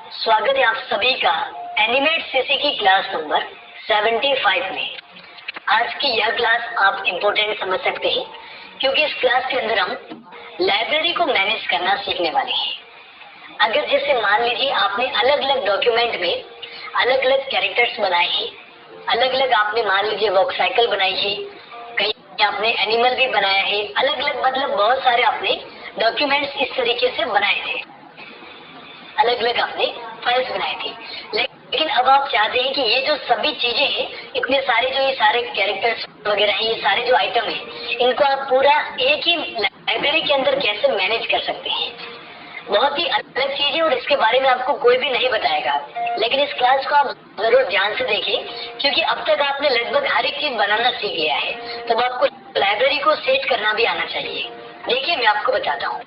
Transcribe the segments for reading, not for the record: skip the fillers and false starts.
स्वागत है आप सभी का एनिमेट सीसी की क्लास नंबर 75 में। आज की यह क्लास आप इम्पोर्टेंट समझ सकते हैं क्योंकि इस क्लास के अंदर हम लाइब्रेरी को मैनेज करना सीखने वाले हैं। अगर जैसे मान लीजिए आपने अलग अलग डॉक्यूमेंट में अलग अलग कैरेक्टर्स बनाए हैं, अलग अलग आपने मान लीजिए वॉक साइकिल बनाई है, कहीं आपने एनिमल भी बनाया है, अलग अलग मतलब बहुत सारे आपने डॉक्यूमेंट्स इस तरीके से बनाए थे, अलग अलग आपने फाइल्स बनाई थी। लेकिन अब आप चाहते हैं कि ये जो सभी चीजें हैं, इतने सारे जो ये सारे कैरेक्टर्स वगैरह हैं, ये सारे जो आइटम हैं, इनको आप पूरा एक ही लाइब्रेरी के अंदर कैसे मैनेज कर सकते हैं। बहुत ही अलग चीज है और इसके बारे में आपको कोई भी नहीं बताएगा। लेकिन इस क्लास को आप जरूर ध्यान से देखें क्योंकि अब तक आपने लगभग हर एक चीज बनाना सीख लिया है, तब आपको लाइब्रेरी को सेट करना भी आना चाहिए। देखिए मैं आपको बताता हूँ।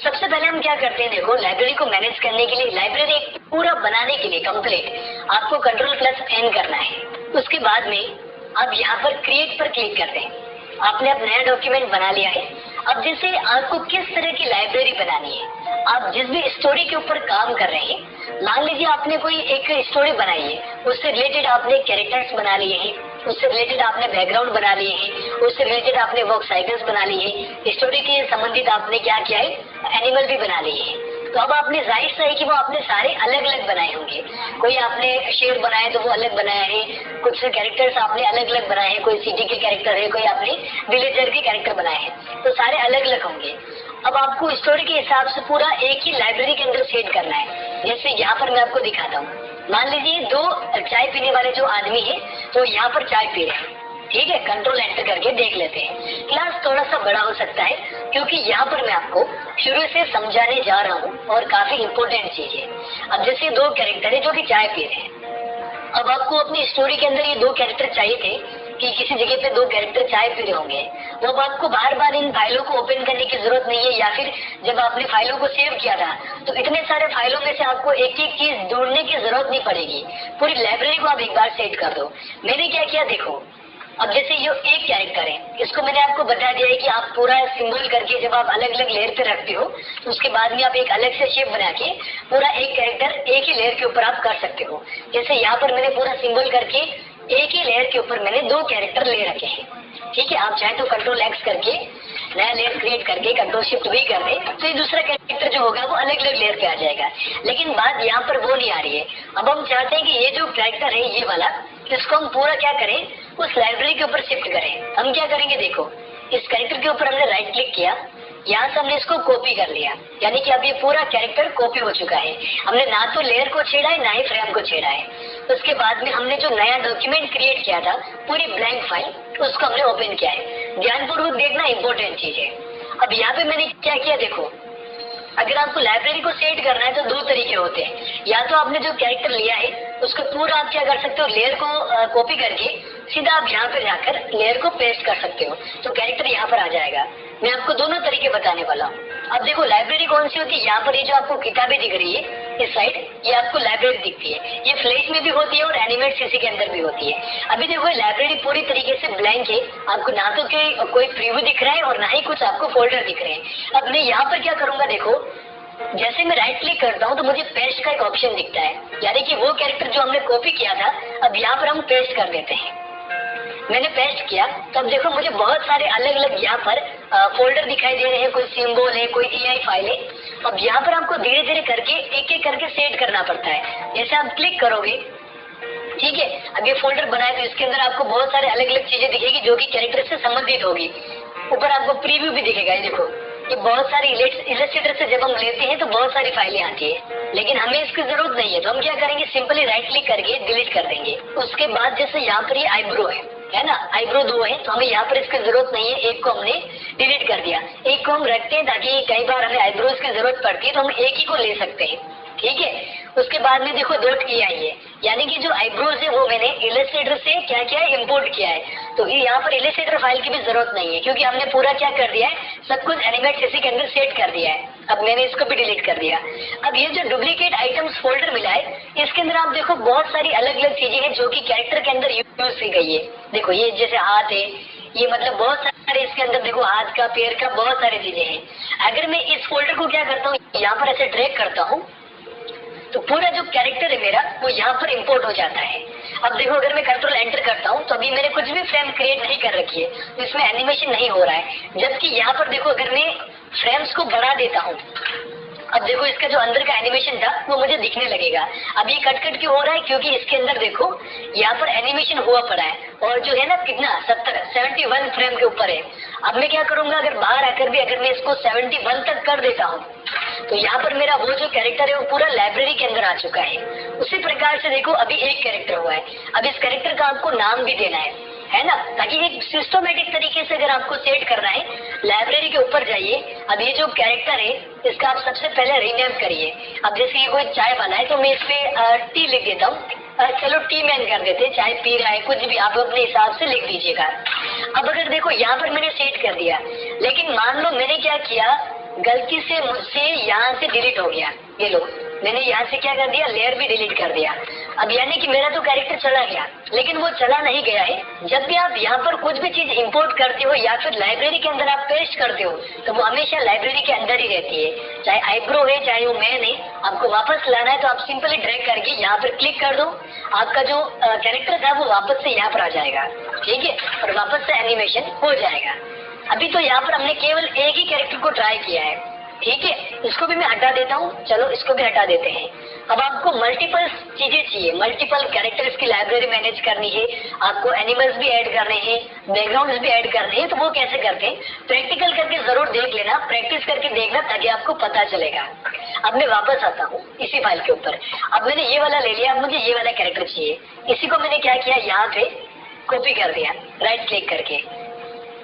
सबसे पहले हम क्या करते हैं, देखो लाइब्रेरी को मैनेज करने के लिए, लाइब्रेरी एक पूरा बनाने के लिए कंप्लीट आपको Ctrl+N करना है। उसके बाद में आप यहाँ पर क्रिएट पर क्लिक करते हैं। आपने अब नया डॉक्यूमेंट बना लिया है। अब जैसे आपको किस तरह की लाइब्रेरी बनानी है, आप जिस भी स्टोरी के ऊपर काम कर रहे हैं, मान लीजिए आपने कोई एक स्टोरी बनाई है, उससे रिलेटेड आपने कैरेक्टर्स बना लिए हैं, उससे रिलेटेड आपने बैकग्राउंड बना लिए हैं, उससे रिलेटेड आपने वॉक साइकिल्स बना ली है, स्टोरी के संबंधित आपने क्या किया है, एनिमल भी बना लिए हैं। तो अब आपने जाहिर सा है कि वो आपने सारे अलग अलग बनाए होंगे। कोई आपने शेर बनाए तो वो अलग बनाया है, कुछ कैरेक्टर्स आपने अलग अलग बनाए हैं, कोई सिटी के कैरेक्टर है, कोई आपने विलेजर के कैरेक्टर बनाए हैं, तो सारे अलग अलग होंगे। अब आपको स्टोरी के हिसाब से पूरा एक ही लाइब्रेरी के अंदर सेट करना है। जैसे यहाँ पर मैं आपको दिखाता हूँ। मान लीजिए दो चाय पीने वाले जो आदमी है तो यहाँ पर चाय पी रहे हैं, ठीक है। कंट्रोल एंटर करके देख लेते हैं। क्लास थोड़ा सा बड़ा हो सकता है क्योंकि यहाँ पर मैं आपको शुरू से समझाने जा रहा हूँ और काफी इम्पोर्टेंट चीज है। अब जैसे दो कैरेक्टर है जो कि चाय पी रहे हैं। अब आपको अपनी स्टोरी के अंदर ये दो कैरेक्टर चाहिए थे कि किसी जगह पे दो कैरेक्टर चाय पी रहे होंगे, तो अब आपको बार बार इन फाइलों को ओपन करने की जरूरत नहीं है, या फिर जब आपने फाइलों को सेव किया था तो इतने सारे फाइलों में से आपको एक एक चीज ढूंढने की जरूरत नहीं पड़ेगी। पूरी लाइब्रेरी को आप एक बार सेट कर दो। मैंने क्या किया देखो, अब जैसे ये एक कैरेक्टर है, इसको मैंने आपको बता दिया है कि आप पूरा सिंबल करके जब आप अलग अलग लेयर पे रखते हो तो उसके बाद में आप एक अलग से शेप बना के पूरा एक कैरेक्टर एक ही लेयर के ऊपर आप कर सकते हो। जैसे यहाँ पर मैंने पूरा सिंबल करके एक ही लेयर के ऊपर मैंने दो कैरेक्टर ले रखे हैं, ठीक है। आप चाहे तो Ctrl+X करके नया लेयर क्रिएट करके Ctrl+Shift+V कर दे तो ये दूसरा कैरेक्टर जो होगा वो अलग अलग लेयर पे आ जाएगा। लेकिन बात यहाँ पर वो नहीं आ रही है। अब हम चाहते हैं कि ये जो कैरेक्टर है ये वाला, इसको हम पूरा क्या करें, उस लाइब्रेरी के ऊपर शिफ्ट करें। हम क्या करेंगे देखो, इस कैरेक्टर के ऊपर हमने राइट क्लिक किया, यहाँ से हमने इसको कॉपी कर लिया, यानी कि अब ये पूरा कैरेक्टर कॉपी हो चुका है। हमने ना तो लेयर को छेड़ा है ना ही फ्रेम को छेड़ा है। उसके बाद में हमने जो नया डॉक्यूमेंट क्रिएट किया था, पूरी ब्लैंक फाइल, उसको हमने ओपन किया है। ध्यानपूर्वक देखना, इंपॉर्टेंट चीज है। अब यहाँ पे मैंने क्या किया देखो, अगर आपको लाइब्रेरी को सेट करना है तो दो तरीके होते हैं। या तो आपने जो कैरेक्टर लिया है उसको पूरा आप क्या कर सकते हो, लेयर को कॉपी करके सीधा आप यहाँ पे जाकर लेयर को पेस्ट कर सकते हो, तो कैरेक्टर यहाँ पर आ जाएगा। मैं आपको दोनों तरीके बताने वाला हूँ। अब देखो लाइब्रेरी कौन सी होती है, यहाँ पर ये जो आपको किताबें दिख रही है इस साइड, ये आपको लाइब्रेरी दिखती है। ये फ्लैश में भी होती है और एनिमेट सीसी के अंदर भी होती है। अभी देखो लाइब्रेरी पूरी तरीके से ब्लैंक है, आपको ना तो कोई प्रीव्यू दिख रहा है और ना ही कुछ आपको फोल्डर दिख रहे हैं। अब मैं यहाँ पर क्या करूंगा देखो, जैसे मैं राइट क्लिक करता हूँ तो मुझे पेस्ट का एक ऑप्शन दिखता है, यानी कि वो कैरेक्टर जो हमने कॉपी किया था अब यहाँ पर हम पेस्ट कर देते हैं। मैंने पेस्ट किया तो अब देखो मुझे बहुत सारे अलग अलग यहाँ पर फोल्डर दिखाई दे रहे हैं, कोई सिंबल है, कोई EI फाइल है। अब यहाँ पर आपको धीरे धीरे करके एक एक करके सेट करना पड़ता है। जैसे आप क्लिक करोगे, ठीक है, अब ये फोल्डर बनाए तो इसके अंदर आपको बहुत सारे अलग अलग चीजें दिखेगी जो कि कैरेक्टर से संबंधित होगी। ऊपर आपको प्रीव्यू भी दिखेगा, ये देखो ये बहुत सारी इलस्ट्रेटर से जब हम लेते हैं तो बहुत सारी फाइलें आती है, लेकिन हमें इसकी जरूरत नहीं है। तो हम क्या करेंगे, सिंपली राइट क्लिक करके डिलीट कर देंगे। उसके बाद जैसे यहाँ पर ये आईब्रो है ना, आईब्रो दो है तो हमें यहाँ पर इसकी जरूरत नहीं है, एक को हमने डिलीट कर दिया। एक को हम रखते हैं ताकि कई बार हमें आईब्रोज की जरूरत पड़ती है तो हम एक ही को ले सकते हैं, ठीक है। उसके बाद में देखो .EI है, यानी कि जो आईब्रोज है वो मैंने इलस्ट्रेटर से क्या किया है, इंपोर्ट किया है। तो ये यहाँ पर इलस्ट्रेटर फाइल की भी जरूरत नहीं है क्योंकि हमने पूरा क्या कर दिया है, सब कुछ एनिमेट सीसी के अंदर सेट कर दिया है। अब मैंने इसको भी डिलीट कर दिया। अब ये जो डुप्लीकेट आइटम्स फोल्डर मिला है इसके अंदर आप देखो बहुत सारी अलग अलग चीजें हैं जो कि कैरेक्टर के अंदर यूज की गई है। देखो ये जैसे हाथ है, ये मतलब बहुत सारे इसके अंदर देखो हाथ का, पैर का, बहुत सारी चीजें हैं। अगर मैं इस फोल्डर को क्या करता हूँ, यहाँ पर ऐसे ड्रैग करता हूँ तो पूरा जो कैरेक्टर है मेरा वो यहाँ पर इंपोर्ट हो जाता है। अब देखो अगर मैं कंट्रोल एंटर करता हूँ तो अभी मैंने कुछ भी फ्रेम क्रिएट नहीं कर रखी है, तो इसमें एनिमेशन नहीं हो रहा है। जबकि यहाँ पर देखो अगर मैं फ्रेम्स को बढ़ा देता हूँ, अब देखो इसका जो अंदर का एनिमेशन था वो मुझे दिखने लगेगा। अब ये कट कट क्यों हो रहा है? क्योंकि इसके अंदर देखो यहाँ पर एनिमेशन हुआ पड़ा है, और जो है ना कितना 71 फ्रेम के ऊपर है। अब मैं क्या करूंगा, अगर बाहर आकर भी अगर मैं इसको 71 तक कर देता हूँ तो यहाँ पर मेरा वो जो कैरेक्टर है वो पूरा लाइब्रेरी के अंदर आ चुका है। उसी प्रकार से देखो अभी एक कैरेक्टर हुआ है, अब इस कैरेक्टर का आपको नाम भी देना है ना, ताकि एक सिस्टमेटिक तरीके से अगर आपको सेट करना है, लाइब्रेरी के ऊपर जाइए। अब ये जो कैरेक्टर है इसका आप सबसे पहले रीनेम करिए। अब जैसे ये कोई चाय वाला है तो मैं इस पे टी लिख देता हूँ, चलो टी मैन कर देते, चाय पी रहा है, कुछ भी आप अपने हिसाब से लिख दीजिएगा। अब अगर देखो यहाँ पर मैंने सेट कर दिया, लेकिन मान लो मैंने क्या किया, गलती से मुझसे यहाँ से डिलीट हो गया, ये लो मैंने यहाँ से क्या कर दिया, लेयर भी डिलीट कर दिया। अब यानी कि मेरा तो कैरेक्टर चला गया, लेकिन वो चला नहीं गया है। जब भी आप यहाँ पर कुछ भी चीज इंपोर्ट करते हो या फिर लाइब्रेरी के अंदर आप पेस्ट करते हो तो वो हमेशा लाइब्रेरी के अंदर ही रहती है। चाहे आईब्रो है चाहे वो मैन है, आपको वापस लाना है तो आप सिंपली ड्रैग करके यहाँ पर क्लिक कर दो, आपका जो कैरेक्टर था वो वापस से यहाँ पर आ जाएगा, ठीक है, और वापस से एनिमेशन हो जाएगा। अभी तो यहाँ पर हमने केवल एक ही कैरेक्टर को ट्राई किया है, ठीक है, इसको भी मैं हटा देता हूँ, चलो इसको भी हटा देते हैं। अब आपको मल्टीपल चीजें चाहिए, मल्टीपल कैरेक्टर्स की लाइब्रेरी मैनेज करनी है, आपको एनिमल्स भी ऐड करने हैं, बैकग्राउंड्स भी ऐड करने हैं, तो वो कैसे करते हैं प्रैक्टिकल करके जरूर देख लेना, प्रैक्टिस करके देखना, ताकि आपको पता चलेगा। अब मैं वापस आता हूँ इसी फाइल के ऊपर, अब मैंने ये वाला ले लिया, अब मुझे ये वाला कैरेक्टर चाहिए, इसी को मैंने क्या किया, यहाँ पे कॉपी कर दिया, राइट क्लिक करके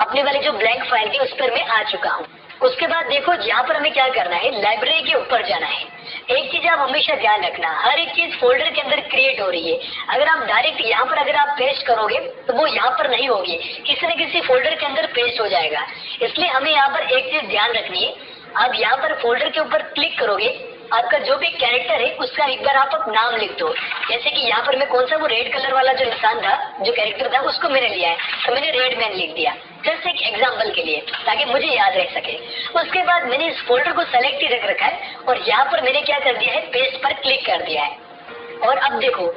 अपने वाली जो ब्लैंक फाइल थी उस पर मैं आ चुका हूँ। उसके बाद देखो यहाँ पर हमें क्या करना है, लाइब्रेरी के ऊपर जाना है। एक चीज आप हमेशा ध्यान रखना, हर एक चीज फोल्डर के अंदर क्रिएट हो रही है। अगर आप डायरेक्ट यहाँ पर अगर आप पेस्ट करोगे तो वो यहाँ पर नहीं होगी, किसी न किसी फोल्डर के अंदर पेस्ट हो जाएगा। इसलिए हमें यहाँ पर एक चीज ध्यान रखनी है, आप यहाँ पर फोल्डर के ऊपर क्लिक करोगे, आपका जो भी कैरेक्टर है उसका एक बार आप नाम लिख दो। जैसे कि यहाँ पर मैं कौन सा वो रेड कलर वाला जो इंसान था, जो कैरेक्टर था, उसको मैंने लिया है, तो मैंने रेड मैन लिख दिया, जस्ट एक एग्जांपल के लिए, ताकि मुझे याद रह सके। उसके बाद मैंने इस फोल्डर को सेलेक्ट ही रख रखा है और यहाँ पर मैंने क्या कर दिया है, पेस्ट पर क्लिक कर दिया है। और अब देखो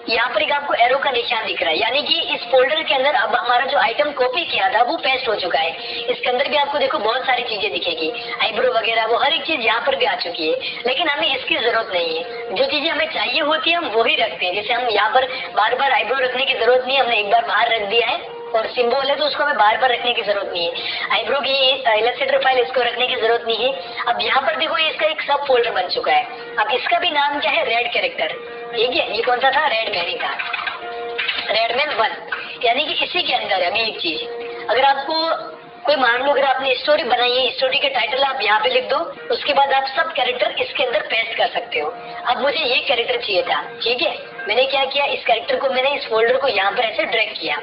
यहाँ पर एक आपको एरो का निशान दिख रहा है, यानी कि इस फोल्डर के अंदर अब हमारा जो आइटम कॉपी किया था वो पेस्ट हो चुका है। इसके अंदर भी आपको देखो बहुत सारी चीजें दिखेगी, आईब्रो वगैरह, वो हर एक चीज यहाँ पर भी आ चुकी है, लेकिन हमें इसकी जरूरत नहीं है। जो चीजें हमें चाहिए होती है हम वही रखते हैं। जैसे हम यहाँ पर बार बार आईब्रो रखने की जरूरत नहीं है, हमने एक बार बाहर रख दिया है, और सिंबल है तो उसको हमें बार बार रखने की जरूरत नहीं है। आईब्रो की इलस्ट्रेटर फाइल इसको रखने की जरूरत नहीं है। अब यहाँ पर देखो इसका एक सब फोल्डर बन चुका है, अब इसका भी नाम क्या है, रेड कैरेक्टर, ठीक है, ये कौन सा था, रेड मैन था, रेडमैन 1। यानी कि इसी के अंदर अभी एक चीज, अगर आपको कोई मान लो अगर आपने स्टोरी बनाई है, स्टोरी के टाइटल आप यहाँ पे लिख दो, उसके बाद आप सब कैरेक्टर इसके अंदर पेस्ट कर सकते हो। अब मुझे ये कैरेक्टर चाहिए था, ठीक है, मैंने क्या किया, इस कैरेक्टर को मैंने इस फोल्डर को यहाँ पर ऐसे ड्रैग किया।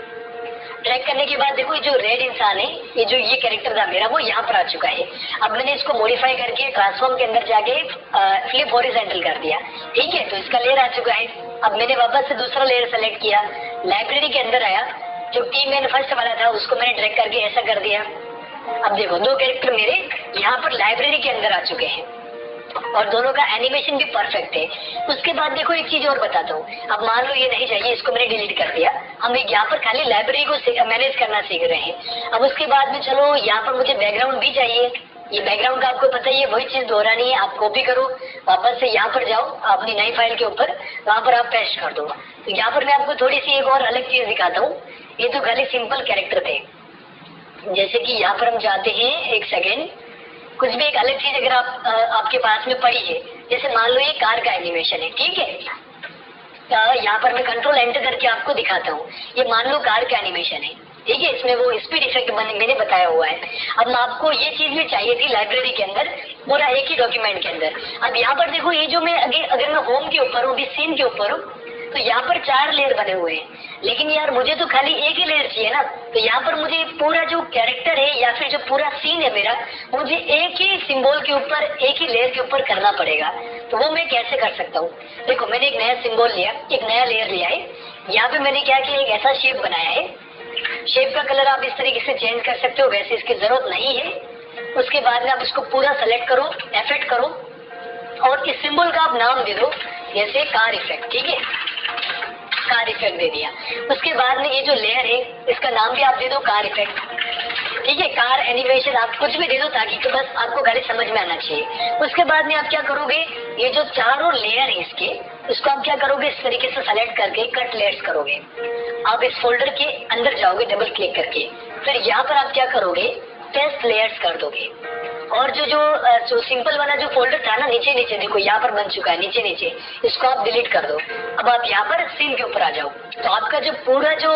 ड्रैग करने के बाद देखो जो रेड इंसान है, ये जो ये कैरेक्टर था मेरा, वो यहाँ पर आ चुका है। अब मैंने इसको मॉडिफाई करके ट्रांसफॉर्म के अंदर जाके फ्लिप हॉरिजॉन्टल कर दिया, ठीक है, तो इसका लेयर आ चुका है। अब मैंने वापस से दूसरा लेयर सेलेक्ट किया, लाइब्रेरी के अंदर आया, जो टी मैन फर्स्ट वाला था उसको मैंने ड्रैग करके ऐसा कर दिया। अब देखो दो कैरेक्टर मेरे यहाँ पर लाइब्रेरी के अंदर आ चुके हैं और दोनों का एनिमेशन भी परफेक्ट है। उसके बाद देखो एक चीज और बताता हूँ, अब मान लो ये नहीं चाहिए, इसको मैंने डिलीट कर दिया, हम एक यहाँ पर खाली लाइब्रेरी को मैनेज करना सीख रहे हैं। अब उसके बाद में चलो यहाँ पर मुझे बैकग्राउंड भी चाहिए, ये बैकग्राउंड का आपको पता ही है, वही चीज दोहरानी है, आप कॉपी करो, वापस से यहाँ पर जाओ अपनी नई फाइल के ऊपर, वहां पर आप पेस्ट कर दो। तो यहाँ पर मैं आपको थोड़ी सी एक और अलग चीज दिखाता हूँ। ये तो खाली सिंपल कैरेक्टर थे, जैसे कि यहाँ पर हम जाते हैं, एक सेकेंड, कुछ भी एक अलग चीज अगर आपके पास में पड़ी है, जैसे मान लो ये कार का एनिमेशन है, ठीक है, यहाँ पर मैं कंट्रोल एंटर करके आपको दिखाता हूँ। ये मान लो कार का एनिमेशन है, ठीक है, इसमें वो स्पीड इफेक्ट मैंने बताया हुआ है। अब आपको ये चीज भी चाहिए थी लाइब्रेरी के अंदर, पूरा एक ही डॉक्यूमेंट के अंदर। अब यहाँ पर देखो ये जो मैं अगर मैं होम के ऊपर हूँ, सीन के ऊपर हूँ, तो यहाँ पर 4 लेयर बने हुए हैं, लेकिन यार मुझे तो खाली एक ही लेयर चाहिए ना। तो यहाँ पर मुझे पूरा जो कैरेक्टर है या फिर जो पूरा सीन है मेरा, मुझे एक ही सिंबल के ऊपर, एक ही लेयर के ऊपर करना पड़ेगा। तो वो मैं कैसे कर सकता हूँ, देखो मैंने एक नया सिंबल लिया, एक नया लेयर लिया है, यहाँ पे मैंने क्या किया, एक ऐसा शेप बनाया है। शेप का कलर आप इस तरीके से चेंज कर सकते हो, वैसे इसकी जरूरत नहीं है। उसके बाद में आप इसको पूरा सेलेक्ट करो, इफेक्ट करो, और इस सिंबल का आप नाम दे दो, जैसे कार इफेक्ट, ठीक है, कार इफेक्ट दे दिया। उसके बाद में ये जो लेयर है इसका नाम भी आप दे दो कार इफेक्ट, ठीक है, कार एनिमेशन, आप कुछ भी दे दो ताकि तो बस आपको गाड़ी समझ में आना चाहिए। उसके बाद में आप क्या करोगे, ये जो चारों लेयर है इसको आप क्या करोगे, इस तरीके से सेलेक्ट करके कट लेयर्स करोगे। आप इस फोल्डर के अंदर जाओगे डबल क्लिक करके, फिर यहाँ पर आप क्या करोगे, पेस्ट लेयर्स कर दोगे। और जो सिंपल वाला जो फोल्डर था ना, नीचे नीचे देखो यहाँ पर बन चुका है, नीचे नीचे, इसको आप डिलीट कर दो। अब आप यहाँ पर सीन के ऊपर आ जाओ, तो आपका जो पूरा जो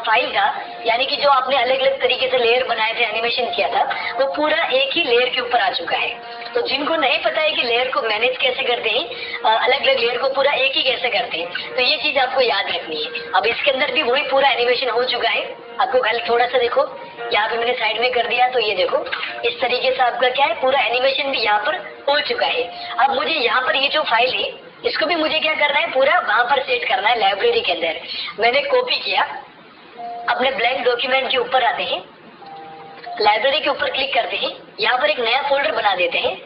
फाइल था, यानी कि जो आपने अलग अलग तरीके से लेयर बनाए थे, एनिमेशन किया था, वो पूरा एक ही लेयर के ऊपर आ चुका है। तो जिनको नहीं पता है कि लेयर को मैनेज कैसे करते हैं, अलग अलग लेयर को पूरा एक ही कैसे करते हैं, तो ये चीज आपको याद रखनी है। अब इसके अंदर भी वही पूरा एनिमेशन हो चुका है, आपको खाली थोड़ा सा देखो, यहाँ पे मैंने साइड में कर दिया, तो ये देखो इस तरीके से आपका क्या है, पूरा एनिमेशन भी यहाँ पर हो चुका है। अब मुझे यहाँ पर ये जो फाइल है इसको भी मुझे क्या करना है, पूरा वहां पर सेट करना है लाइब्रेरी के अंदर। मैंने कॉपी किया, अपने ब्लैंक डॉक्यूमेंट के ऊपर आते हैं, लाइब्रेरी के ऊपर क्लिक करते हैं, यहाँ पर एक नया फोल्डर बना देते हैं।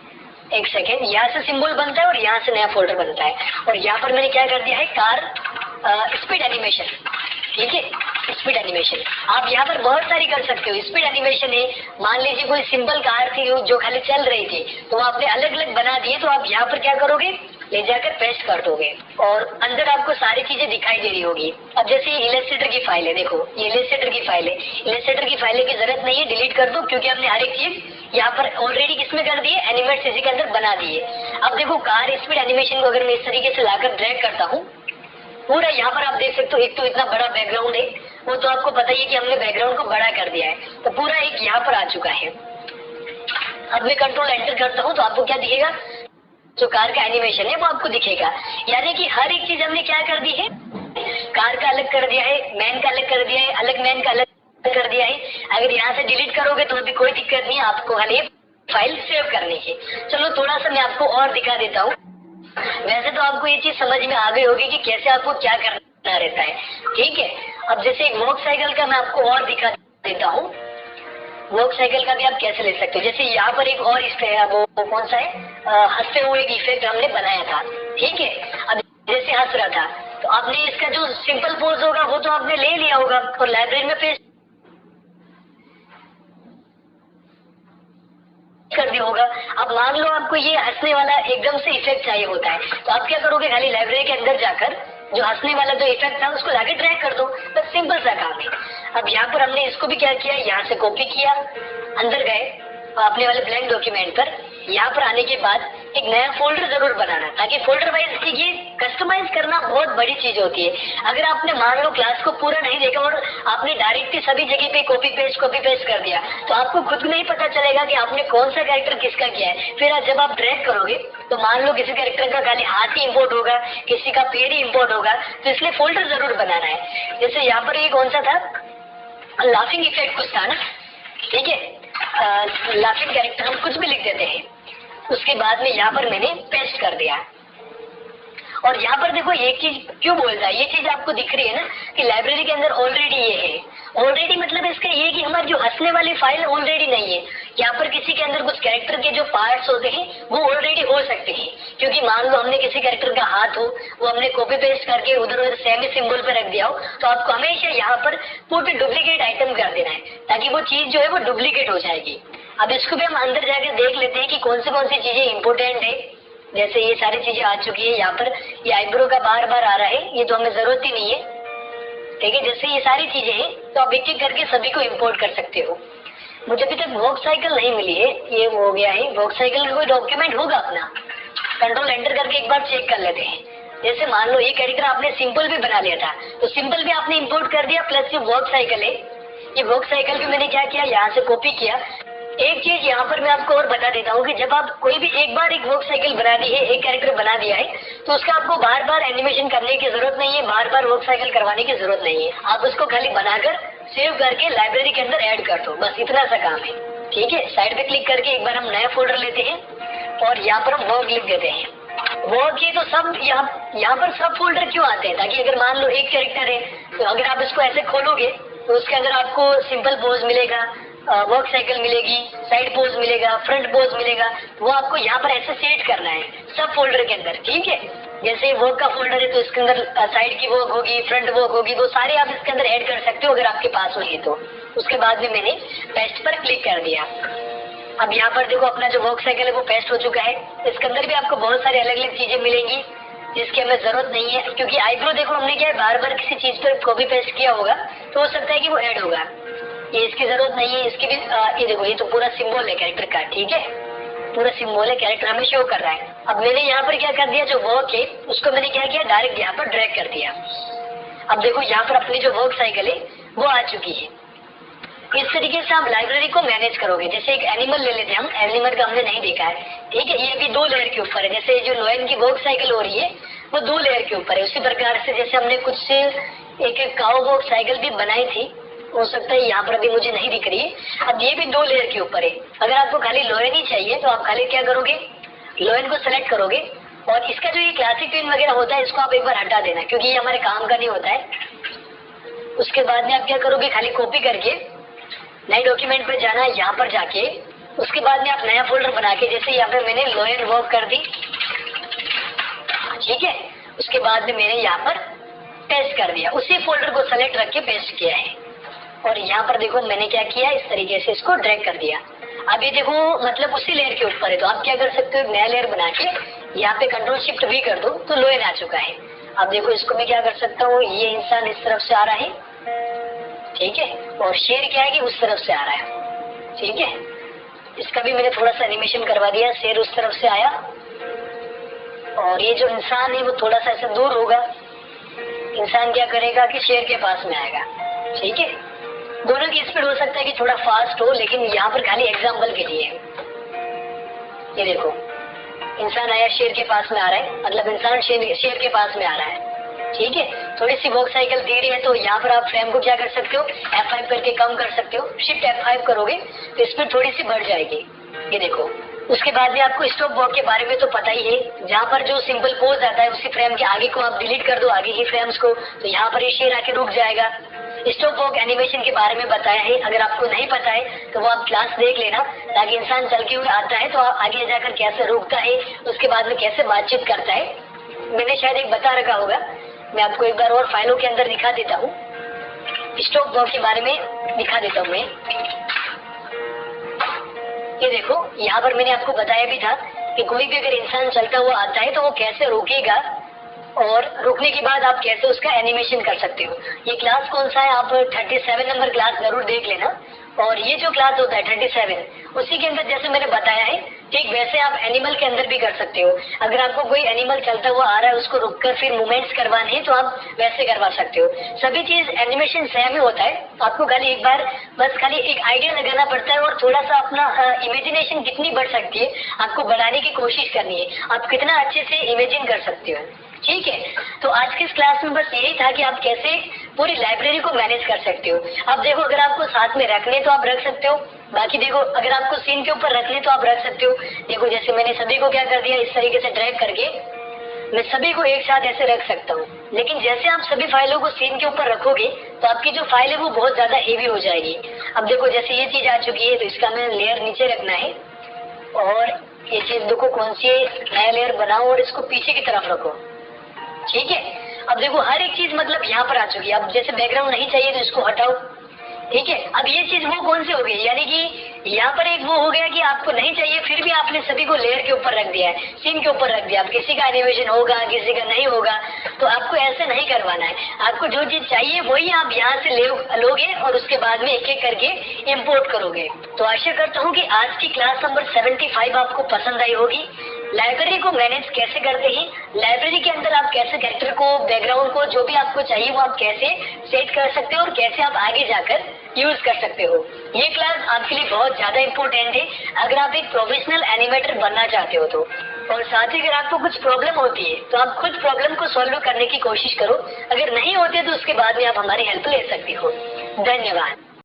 एक सेकेंड, यहाँ से सिंबल बनता है और यहाँ से नया फोल्डर बनता है, और यहाँ पर मैंने क्या कर दिया है, कार स्पीड एनिमेशन, ठीक है, स्पीड एनिमेशन। आप यहाँ पर बहुत सारी कर सकते हो, स्पीड एनिमेशन है, मान लीजिए कोई सिंपल कार थी जो खाली चल रही थी, तो आपने अलग अलग बना दिए, तो आप यहाँ पर क्या करोगे, ले जाकर पेस्ट कर दोगे और अंदर आपको सारी चीजें दिखाई दे रही होगी। अब जैसे ये इलस्ट्रेटर की फाइल है, देखो ये इलस्ट्रेटर की फाइल है, इलस्ट्रेटर की फाइल की जरूरत नहीं है, डिलीट कर दो, क्योंकि हमने हर एक चीज यहाँ पर ऑलरेडी किसमें कर दिए, एनिमेट सीसी के अंदर बना दिए। अब देखो कार स्पीड एनिमेशन को अगर मैं इस तरीके से लाकर ड्रैग करता हूँ, पूरा यहाँ पर आप देख सकते हो, एक तो इतना बड़ा बैकग्राउंड है, वो तो आपको पता ही है कि हमने बैकग्राउंड को बड़ा कर दिया है, तो पूरा एक यहाँ पर आ चुका है। अब मैं कंट्रोल एंटर करता हूँ तो आपको क्या दिखेगा, जो कार का एनिमेशन है वो आपको दिखेगा। यानी कि हर एक चीज हमने क्या कर दी है, कार का अलग कर दिया है, मैन का अलग कर दिया है, अलग मैन का अलग कर दिया है। अगर यहाँ से डिलीट करोगे तो अभी कोई दिक्कत नहीं है, आपको खाली फाइल सेव करनी है। चलो थोड़ा सा मैं आपको और दिखा देता हूँ। वैसे तो आपको ये चीज समझ में आ गई होगी कि कैसे आपको क्या करना रहता है, ठीक है। अब जैसे एक वॉक साइकिल का मैं आपको और दिखा देता हूँ, वॉक साइकिल का भी आप कैसे ले सकते हो। जैसे यहाँ पर एक और वो कौन सा है, हंसते हुए एक इफेक्ट हमने बनाया था, ठीक है। अब जैसे हंस रहा था, तो आपने इसका जो सिंपल पोज होगा वो तो आपने ले लिया होगा और लाइब्रेरी में पेस्ट कर दिया होगा। अब मान लो आपको ये हंसने वाला एकदम से इफेक्ट चाहिए होता है, तो आप क्या करोगे, खाली लाइब्रेरी के अंदर जाकर जो हंसने वाला जो इफेक्ट था उसको लाके ड्रैग कर दो, बस सिंपल सा काम है। अब यहाँ पर हमने इसको भी क्या किया, यहाँ से कॉपी किया, अंदर गए अपने वाले ब्लैंक डॉक्यूमेंट पर, यहाँ पर आने के बाद एक नया फोल्डर जरूर बनाना, ताकि फोल्डर वाइज ये कस्टमाइज करना बहुत बड़ी चीज होती है। अगर आपने मान लो क्लास को पूरा नहीं देखा और आपने डायरेक्टली सभी जगह पे कॉपी पेस्ट कर दिया, तो आपको खुद को नहीं पता चलेगा कि आपने कौन सा कैरेक्टर किसका किया है। फिर जब आप ड्रैग करोगे तो मान लो किसी कैरेक्टर का खाली हाथ ही इम्पोर्ट होगा, किसी का पैर ही इम्पोर्ट होगा, तो इसलिए फोल्डर जरूर बनाना है। जैसे यहाँ पर ये कौन सा था, लाफिंग इफेक्ट कुछ था ना, ठीक है, लाफिंग कैरेक्टर हम कुछ भी लिख देते हैं। उसके बाद में यहाँ पर मैंने पेस्ट कर दिया, और यहाँ पर देखो एक चीज क्यों बोल रहा है, ये चीज आपको दिख रही है ना कि लाइब्रेरी के अंदर ऑलरेडी ये है। ऑलरेडी मतलब इसका ये कि हमारी जो हंसने वाली फाइल ऑलरेडी नहीं है। यहाँ पर किसी के अंदर कुछ कैरेक्टर के जो पार्ट्स होते हैं वो ऑलरेडी हो सकते हैं, क्योंकि मान लो हमने किसी कैरेक्टर का हाथ हो, वो हमने कॉपी पेस्ट करके उधर उधर सेमी सिंबल पे रख दिया हो, तो आपको हमेशा यहाँ पर पूरे डुप्लीकेट आइटम कर देना है, ताकि वो चीज जो है वो डुप्लीकेट हो जाएगी। अब इसको भी हम अंदर जाकर देख लेते हैं कि कौन सी चीजें इंपोर्टेंट है। जैसे ये सारी चीजें आ चुकी है, यहाँ पर ये आईब्रो का बार बार आ रहा है, ये तो हमें जरूरत ही नहीं है, ठीक है। जैसे ये सारी चीजें हैं तो आप एक एक करके सभी को इंपोर्ट कर सकते हो। मुझे अभी तक वॉक साइकिल नहीं मिली है, ये हो गया है। वॉक साइकिल का कोई डॉक्यूमेंट होगा अपना, कंट्रोल एंटर करके एक बार चेक कर लेते हैं। जैसे मान लो ये कैरेक्टर आपने सिंपल भी बना लिया था, तो सिंपल भी आपने इंपोर्ट कर दिया, प्लस ये वॉक साइकिल है, ये वॉक साइकिल भी मैंने क्या किया, यहाँ से कॉपी किया। एक चीज यहाँ पर मैं आपको और बता देता हूँ कि जब आप कोई भी एक बार एक वॉक साइकिल बना दी है, एक कैरेक्टर बना दिया है, तो उसका आपको बार बार एनिमेशन करने की जरूरत नहीं है, बार बार वॉक साइकिल करवाने की जरूरत नहीं है। आप उसको खाली बनाकर सेव करके लाइब्रेरी के अंदर ऐड कर दो, बस इतना सा काम है, ठीक है। साइड पे क्लिक करके एक बार हम नया फोल्डर लेते हैं और यहाँ पर हम वॉक लिख देते हैं। वॉक ये तो सब यहाँ पर सब फोल्डर क्यों आते हैं, ताकि अगर मान लो एक कैरेक्टर है तो अगर आप इसको ऐसे खोलोगे तो उसके अंदर आपको सिंपल पोज मिलेगा, वर्क साइकिल मिलेगी, साइड पोज मिलेगा, फ्रंट पोज मिलेगा, वो आपको यहाँ पर ऐसे सेट करना है सब फोल्डर के अंदर, ठीक है। जैसे वर्क का फोल्डर है तो इसके अंदर साइड की वर्क होगी, फ्रंट वर्क होगी, वो सारे आप इसके अंदर ऐड कर सकते हो अगर आपके पास होगी तो। उसके बाद में मैंने पेस्ट पर क्लिक कर दिया। अब यहाँ पर देखो अपना जो वर्क साइकिल है वो पेस्ट हो चुका है। इसके अंदर भी आपको बहुत सारी अलग अलग चीजें मिलेंगी जिसकी हमें जरूरत नहीं है, क्योंकि आईब्रो देखो हमने क्या है बार बार किसी चीज पर कॉपी पेस्ट किया होगा तो हो सकता है कि वो ऐड होगा। ये इसकी जरूरत नहीं है, इसकी भी ये देखो ये तो पूरा सिंबल है कैरेक्टर का, ठीक है, पूरा सिंबल है, कैरेक्टर हमें शो कर रहा है। अब मैंने यहाँ पर क्या कर दिया, जो वर्क है उसको मैंने क्या किया, डायरेक्ट यहाँ पर ड्रैग कर दिया। अब देखो यहाँ पर अपनी जो वर्क साइकिल है वो आ चुकी है। इस तरीके से आप लाइब्रेरी को मैनेज करोगे। जैसे एक एनिमल ले लेते हैं हम, एनिमल का हमने नहीं देखा है, ठीक है, ये भी 2 लेयर के ऊपर है। जैसे जो लोयन की वर्क साइकिल हो रही है वो 2 लेयर के ऊपर है। उसी प्रकार से जैसे हमने कुछ से एक काउ वर्क साइकिल भी बनाई थी, हो सकता है यहाँ पर अभी मुझे नहीं दिख रही है। अब ये भी 2 लेयर के ऊपर है। अगर आपको खाली लोयन ही चाहिए तो आप खाली क्या करोगे, लोयन को सेलेक्ट करोगे और इसका जो ये क्लासिक ट्विन वगैरह होता है इसको आप एक बार हटा देना, क्योंकि ये हमारे काम का नहीं होता है। उसके बाद में आप क्या करोगे, खाली कॉपी करके नए डॉक्यूमेंट पे जाना, यहाँ पर जाके उसके बाद में आप नया फोल्डर बना के, जैसे यहाँ पे मैंने लोयन वर्क कर दी, ठीक है, उसके बाद में मैंने यहाँ पर पेस्ट कर दिया, उसी फोल्डर को सेलेक्ट रख के पेस्ट किया है। और यहाँ पर देखो मैंने क्या किया, इस तरीके से इसको ड्रैग कर दिया। अब ये देखो मतलब उसी लेयर के ऊपर है, तो आप क्या कर सकते हो, नया लेयर बना के यहाँ पे कंट्रोल शिफ्ट भी कर दो तो लोयन आ चुका है। अब देखो इसको मैं क्या कर सकता हूँ, ये इंसान इस तरफ से आ रहा है, ठीक है, और शेर क्या है कि उस तरफ से आ रहा है, ठीक है। इसका भी मैंने थोड़ा सा एनिमेशन करवा दिया, शेर उस तरफ से आया और ये जो इंसान है वो थोड़ा सा ऐसे दूर होगा। इंसान क्या करेगा कि शेर के पास में आएगा, ठीक है। दोनों की स्पीड हो सकता है कि थोड़ा फास्ट हो, लेकिन यहाँ पर खाली एग्जाम्पल के लिए। ये देखो इंसान आया, शेर के पास में आ रहा है, मतलब इंसान शेर के पास में आ रहा है, ठीक है। थोड़ी सी वर्क साइकिल धीरे है तो यहाँ पर आप फ्रेम को क्या कर सकते हो, F5 करके कम कर सकते हो। शिफ्ट F5 करोगे तो स्पीड थोड़ी सी बढ़ जाएगी, ये देखो। उसके बाद भी आपको स्टॉप वर्क के बारे में तो पता ही है, जहाँ पर जो सिंपल पोज आता है उसी फ्रेम के आगे को आप डिलीट कर दो, आगे की फ्रेम्स को, तो यहाँ पर ये शेर आके रुक जाएगा। स्टॉप वर्क एनिमेशन के बारे में बताया है, अगर आपको नहीं पता है तो वो आप क्लास देख लेना, ताकि इंसान चल के हुए आता है तो आगे जाकर कैसे रुकता है, उसके बाद में कैसे बातचीत करता है, मैंने शायद एक बता रखा होगा। मैं आपको एक बार और फाइलों के अंदर दिखा देता हूँ, स्टॉप वर्क के बारे में दिखा देता हूँ मैं। ये देखो यहाँ पर मैंने आपको बताया भी था कि कोई भी अगर इंसान चलता हुआ आता है तो वो कैसे रुकेगा और रुकने के बाद आप कैसे उसका एनिमेशन कर सकते हो। ये क्लास कौन सा है, आप 37 नंबर क्लास जरूर देख लेना। और ये जो क्लास होता है 37, उसी के अंदर जैसे मैंने बताया है ठीक वैसे आप एनिमल के अंदर भी कर सकते हो। अगर आपको कोई एनिमल चलता हुआ आ रहा है उसको रुककर फिर मूवमेंट्स करवाने हैं तो आप वैसे करवा सकते हो। सभी चीज एनिमेशन सेम ही होता है, आपको खाली एक बार बस खाली एक आइडिया लगाना पड़ता है और थोड़ा सा अपना इमेजिनेशन जितनी बढ़ सकती है आपको बढ़ाने की कोशिश करनी है, आप कितना अच्छे से इमेजिन कर सकते हो, ठीक है। तो आज की इस क्लास में बस यही था कि आप कैसे पूरी लाइब्रेरी को मैनेज कर सकते हो। अब देखो अगर आपको साथ में रखने तो आप रख सकते हो, बाकी देखो अगर आपको सीन के ऊपर रखने तो आप रख सकते हो। देखो जैसे मैंने सभी को क्या कर दिया, इस तरीके से ड्रैग करके मैं सभी को एक साथ ऐसे रख सकता हूँ। लेकिन जैसे आप सभी फाइलों को सीन के ऊपर रखोगे तो आपकी जो फाइल है वो बहुत ज्यादा हेवी हो जाएगी। अब देखो जैसे ये चीज आ चुकी है तो इसका हमें लेयर नीचे रखना है और ये चीज देखो कौन सी नया लेयर बनाओ और इसको पीछे की तरफ रखो, ठीक है। अब देखो हर एक चीज मतलब यहाँ पर आ चुकी है। अब जैसे बैकग्राउंड नहीं चाहिए तो इसको हटाओ, ठीक है। अब ये चीज वो कौन सी हो गई, यानी कि यहाँ पर एक वो हो गया कि आपको नहीं चाहिए फिर भी आपने सभी को लेयर के ऊपर रख दिया है, सीन के ऊपर रख दिया। अब किसी का एनिमेशन होगा किसी का नहीं होगा, तो आपको ऐसे नहीं करवाना है। आपको जो चीज चाहिए वही आप यहाँ से लोगे और उसके बाद में एक एक करके इम्पोर्ट करोगे। तो आशा करता हूँ कि आज की क्लास नंबर 75 आपको पसंद आई होगी। लाइब्रेरी को मैनेज कैसे करते हैं, लाइब्रेरी के अंदर आप कैसे कैरेक्टर को, बैकग्राउंड को, जो भी आपको चाहिए वो आप कैसे सेट कर सकते हो और कैसे आप आगे जाकर यूज कर सकते हो। ये क्लास आपके लिए बहुत ज्यादा इम्पोर्टेंट है अगर आप एक प्रोफेशनल एनिमेटर बनना चाहते हो तो। और साथ ही अगर आपको कुछ प्रॉब्लम होती है तो आप खुद प्रॉब्लम को सॉल्व करने की कोशिश करो, अगर नहीं होती है तो उसके बाद में आप हमारी हेल्प ले सकते हो। धन्यवाद।